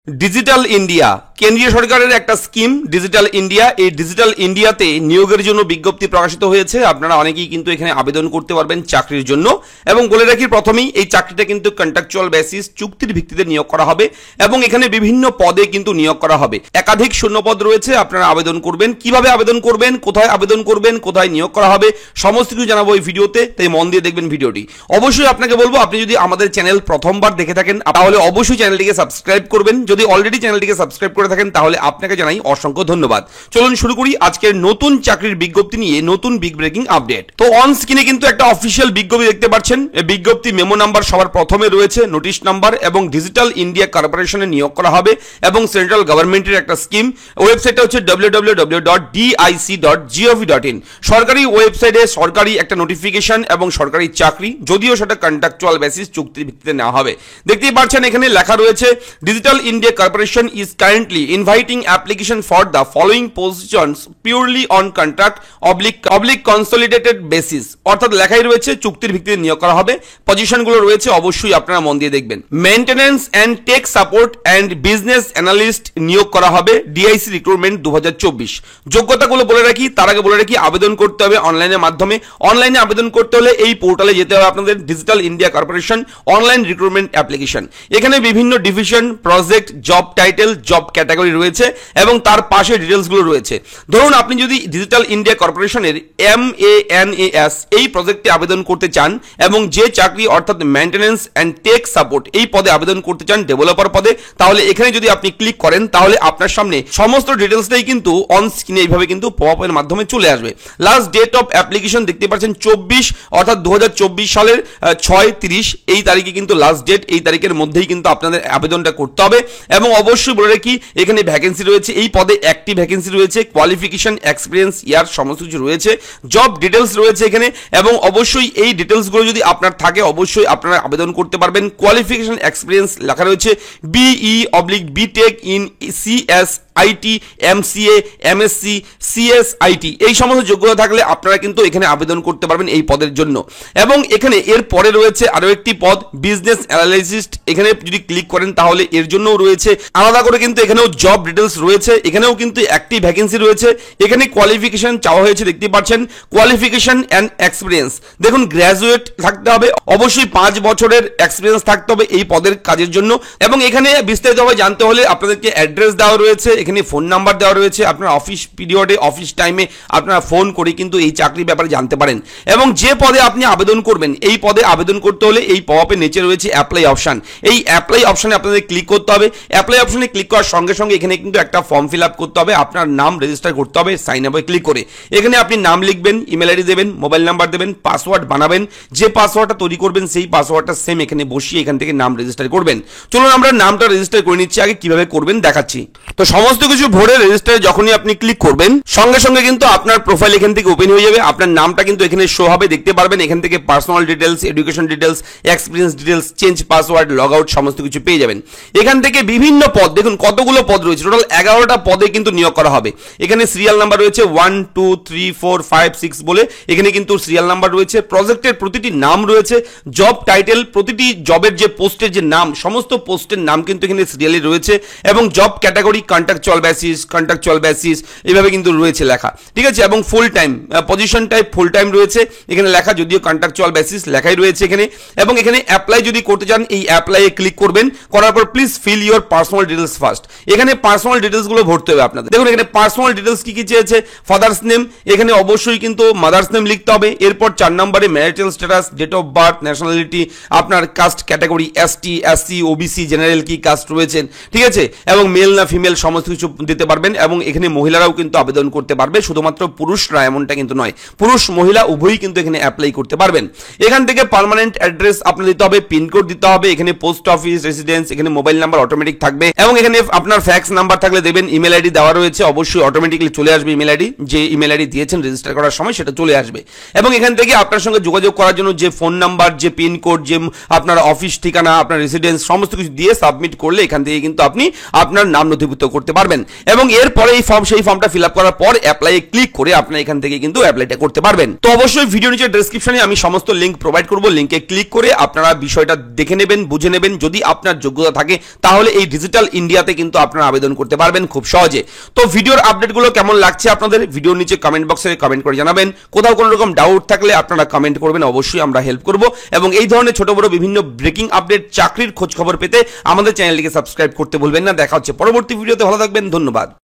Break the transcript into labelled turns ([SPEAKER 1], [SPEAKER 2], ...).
[SPEAKER 1] Digital India কেন্দ্রীয় সরকারের একটা স্কিম ডিজিটাল ইন্ডিয়া। এই ডিজিটাল ইন্ডিয়াতে নিয়োগের জন্য বিজ্ঞপ্তি প্রকাশিত হয়েছে। আপনারা অনেকেই কিন্তু এখানে আবেদন করতে পারবেন চাকরির জন্য। এবং বলে রাখি প্রথমেই, এই চাকরিটা কিন্তু কন্ট্রাকচুয়াল বেসিস, চুক্তির ভিত্তিতে নিয়োগ করা হবে এবং এখানে বিভিন্ন পদে কিন্তু নিয়োগ করা হবে। একাধিক শূন্যপদ রয়েছে, আপনারা আবেদন করবেন। কিভাবে আবেদন করবেন, কোথায় আবেদন করবেন, কোথায় নিয়োগ করা হবে, সমস্ত কিছু জানাবো এই ভিডিওতে, তাই মন দিয়ে দেখবেন ভিডিওটি। অবশ্যই আপনাকে বলবো, আপনি যদি আমাদের চ্যানেল প্রথমবার দেখে থাকেন তাহলে অবশ্যই চ্যানেলটিকে সাবস্ক্রাইব করবেন। যদি অলরেডি চ্যানেলটিকে সাবস্ক্রাইব করে থাকেন তাহলে আপনাকে জানাই অসংখ্য ধন্যবাদ। চলুন শুরু করি আজকের নতুন চাকরির বিজ্ঞপ্তি নিয়ে, নতুন বিগ ব্রেকিং আপডেট। তো অন স্ক্রিনে কিন্তু একটা অফিসিয়াল বিজ্ঞপ্তি দেখতে পাচ্ছেন। এই বিজ্ঞপ্তি মেমো নাম্বার সবার প্রথমে রয়েছে, নোটিশ নাম্বার এবং ডিজিটাল ইন্ডিয়া কর্পোরেশনে নিয়োগ করা হবে এবং সেন্ট্রাল গভর্নমেন্টের একটা স্কিম। ওয়েবসাইটটা হচ্ছে www.dic.gov.in। সরকারি ওয়েবসাইটে সরকারি একটা নোটিফিকেশন এবং সরকারি চাকরি, যদিও সেটা কন্ট্রাকচুয়াল বেসিস, চুক্তির ভিত্তিতে নেওয়া হবে। দেখতেই পাচ্ছেন এখানে লেখা রয়েছে, digital India corporation is currently inviting application for the following positions purely on contract oblique consolidated basis। অর্থাৎ লেখাই রয়েছে চুক্তির ভিত্তিতে নিয়োগ করা হবে। পজিশনগুলো রয়েছে, অবশ্যই আপনারা মন দিয়ে দেখবেন। Maintenance and tech support and business analyst নিয়োগ করা হবে, ডিআইসি রিক্রুটমেন্ট 2024। যোগ্যতাগুলো বলে রাখি, তার আগে বলে রাখি আবেদন করতে হবে অনলাইনের মাধ্যমে। অনলাইনে আবেদন করতে হলে এই পোর্টালে যেতে হবে আপনাদের, digital India corporation online recruitment application. এখানে বিভিন্ন division, project, job title, job category রয়েছে এবং তার পাশে ডিটেলস গুলো রয়েছে। ধরুন আপনি যদি ডিজিটাল ইন্ডিয়া কর্পোরেশনের MANAS এই প্রজেক্টে আবেদন করতে চান এবং যে চাকরি অর্থাৎ মেইনটেনেন্স এন্ড টেক সাপোর্ট এই পদে আবেদন করতে চান, ডেভেলপার পদে, তাহলে এখানে যদি আপনি ক্লিক করেন তাহলে আপনার সামনে সমস্ত ডিটেলসটাই কিন্তু অন স্ক্রিনে এইভাবে কিন্তু পপ এর মাধ্যমে চলে আসবে। লাস্ট ডেট অফ অ্যাপ্লিকেশন দেখতে পাচ্ছেন 24, অর্থাৎ 2024 সালের 6/30 এই তারিখে কিন্তু লাস্ট ডেট। এই তারিখের মধ্যেই কিন্তু আপনাদের আবেদনটা করতে হবে। এবং অবশ্যই বলে রাখি এখানে ভ্যাকেন্সি রয়েছে, এই পদে একটি ভ্যাকেন্সি রয়েছে। কোয়ালিফিকেশন, এক্সপিরিয়েন্স, ইয়ার সমস্ত কিছু রয়েছে। জব ডিটেলস রয়েছে এখানে এবং অবশ্যই এই ডিটেলসগুলো যদি আপনার থাকে অবশ্যই আপনারা আবেদন করতে পারবেন। কোয়ালিফিকেশন, এক্সপিরিয়েন্স লেখা রয়েছে BE/BTech in CS IT, MCA, MSc, CSIT এই সমস্ত যোগ্যতা থাকলে আপনারা কিন্তু এখানে আবেদন করতে পারবেন এই পদের জন্য। এবং এখানে এর পরে রয়েছে আরো একটি পদ, বিজনেস অ্যানালিস্ট। এখানে যদি ক্লিক করেন তাহলে এর জন্যও রয়েছে আলাদা করে কিন্তু এখানেও জব ডিটেলস রয়েছে। এখানেও কিন্তু একটি ভ্যাকেন্সি রয়েছে। এখানে কোয়ালিফিকেশন চাওয়া হয়েছে, দেখতে পাচ্ছেন কোয়ালিফিকেশন এন্ড এক্সপিরিয়েন্স। দেখুন গ্র্যাজুয়েট থাকতে হবে, অবশ্যই 5 বছরের এক্সপিরিয়েন্স থাকতে হবে এই পদের কাজের জন্য। এবং এখানে বিস্তারিতভাবে জানতে হলে আপনাদেরকে অ্যাড্রেস দেওয়া রয়েছে, এখানে ফোন নাম্বার দেওয়া রয়েছে। আপনার অফিস পিরিয়ডে, অফিস টাইমে আপনারা ফোন করে কিন্তু এই চাকরির ব্যাপারে জানতে পারেন। এবং যে পদে আপনি আবেদন করবেন, এই পদে আবেদন করতে হলে এই পপের নিচে রয়েছে অ্যাপ্লাই অপশন। এই অ্যাপ্লাই অপশনে আপনাদের ক্লিক করতে হবে। অ্যাপ্লাই অপশনে ক্লিক করার সঙ্গে সঙ্গে এখানে কিন্তু একটা ফর্ম ফিল আপ করতে হবে, আপনার নাম রেজিস্টার করতে হবে সাইন আপে ক্লিক করে। এখানে আপনি নাম লিখবেন, ইমেল আইডি দেবেন, মোবাইল নাম্বার দেবেন, পাসওয়ার্ড বানাবেন। যে পাসওয়ার্ডটা তৈরি করবেন সেই পাসওয়ার্ডটা সেম এখানে বসিয়ে এখান থেকে নাম রেজিস্টার করবেন। চলুন আমরা নামটা রেজিস্টার করে নিচ্ছি, আগে কিভাবে করবেন দেখাচ্ছি। তো সমস্ত কিছু ভরে রেজিস্টারে যখনই আপনি ক্লিক করবেন সঙ্গে সঙ্গে কিন্তু আপনার প্রোফাইল এখান থেকে ওপেন হয়ে যাবে। আপনার নামটা কিন্তু এখানে শো হবে, দেখতে পারবেন। এখান থেকে personal details, education details, experience details, change password, log out সমস্ত কিছু পেয়ে যাবেন। এখান থেকে বিভিন্ন পদ, দেখুন কতগুলো পদ রয়েছে, টোটাল 11টা পদে কিন্তু নিয়োগ করা হবে। এখানে সিরিয়াল নাম্বার রয়েছে 1 2 3 4 5 6 বলে এখানে কিন্তু সিরিয়াল নাম্বার রয়েছে। প্রজেক্টের প্রতিটি নাম রয়েছে, জব টাইটেল, প্রতিটি জবের যে পোস্টের যে নাম, সমস্ত পোস্টের নাম কিন্তু এখানে সিরিয়ালি রয়েছে। এবং জব ক্যাটাগরি কন্ট্রাকচুয়াল বেসিস এইভাবে কিন্তু রয়েছে লেখা, ঠিক আছে। এবং full time, position type full time রয়েছে এখানে লেখা, যদিও কন্ট্রাকচুয়াল বেসিস লেখাই রয়েছে এখানে। এবং এখানে অ্যাপ্লাই যদি করতে চান এই অ্যাপ্লাইয়ে ক্লিক করবেন, করার পর please fill your personal details first. এখানে পার্সোনাল ডিটেলস গুলো ভরতে হবে আপনাদের। দেখুন এখানে পার্সোনাল ডিটেলস কি কি চেয়েছে, ফাদার্স নেম, এখানে অবশ্যই কিন্তু মাদার্স নেম লিখতে হবে। এরপর 4 নম্বরে marital status, date of birth, nationality, আপনার caste category ST SC OBC general কি কাস্ট রয়েছেন, ঠিক আছে। এবং মেল না ফিমেল সমস্ত কিছু দিতে পারবেন। এবং এখানে মহিলারাও কিন্তু আবেদন করতে পারবে, শুধুমাত্র পুরুষরা এমনটা কিন্তু নয়, পুরুষ মহিলা উভয়ই কিন্তু এখানে অ্যাপ্লাই করতে পারবেন। এখান থেকে পার্মানেন্ট অ্যাড্রেস আপনার দিতে হবে, পিনকোড দিতে হবে, এখানে পোস্ট অফিস রেসিডেন্স, এখানে মোবাইল নাম্বার অটোমেটিক থাকবে। এবং এখানে আপনার ফ্যাক্স নাম্বার থাকলে দেবেন, ইমেল আইডি দেওয়া রয়েছে, অবশ্যই অটোমেটিকলি চলে আসবে ইমেল আইডি, যে ইমেল আইডি দিয়েছেন রেজিস্টার করার সময় সেটা চলে আসবে। এবং এখান থেকে আপনার সঙ্গে যোগাযোগ করার জন্য যে ফোন নাম্বার, যে পিনকোড, যে আপনার অফিস ঠিকানা, আপনার রেসিডেন্স সমস্ত কিছু দিয়ে সাবমিট করলে এখান থেকে কিন্তু আপনি আপনার নাম নথিভুক্ত করতে পারবেন। এবং এরপরে এই ফর্মটা ফিল আপ করার পর অ্যাপ্লাই ক্লিক করে আপনি এখান থেকে কিন্তু অ্যাপ্লাইটা করতে পারবেন। তো অবশ্যই ভিডিও নিচে ডেসক্রিপশনে আমি সমস্ত লিংক প্রোভাইড করব, লিংকে ক্লিক করে আপনারা বিষয়টা দেখে নেবেন, বুঝে নেবেন। যদি আপনার যোগ্যতা থাকে তাহলে এই ডিজিটাল ইন্ডিয়াতে কিন্তু আপনারা আবেদন করতে পারবেন খুব সহজে। তো ভিডিওর আপডেটগুলো কেমন লাগছে আপনাদের, ভিডিওর নিচে কমেন্ট বক্সে কমেন্ট করে জানাবেন। কোথাও কোনো রকম ডাউট থাকলে আপনারা কমেন্ট করবেন, অবশ্যই আমরা হেল্প করব। এবং এই ধরনের ছোট বড় বিভিন্ন ব্রেকিং আপডেট, চাকরির খোঁজ খবর পেতে আমাদের চ্যানেলটিকে সাবস্ক্রাইব করতে ভুলবেন না। দেখা হচ্ছে পরবর্তী ভিডিওতে, ভালো থাকবেন, ধন্যবাদ।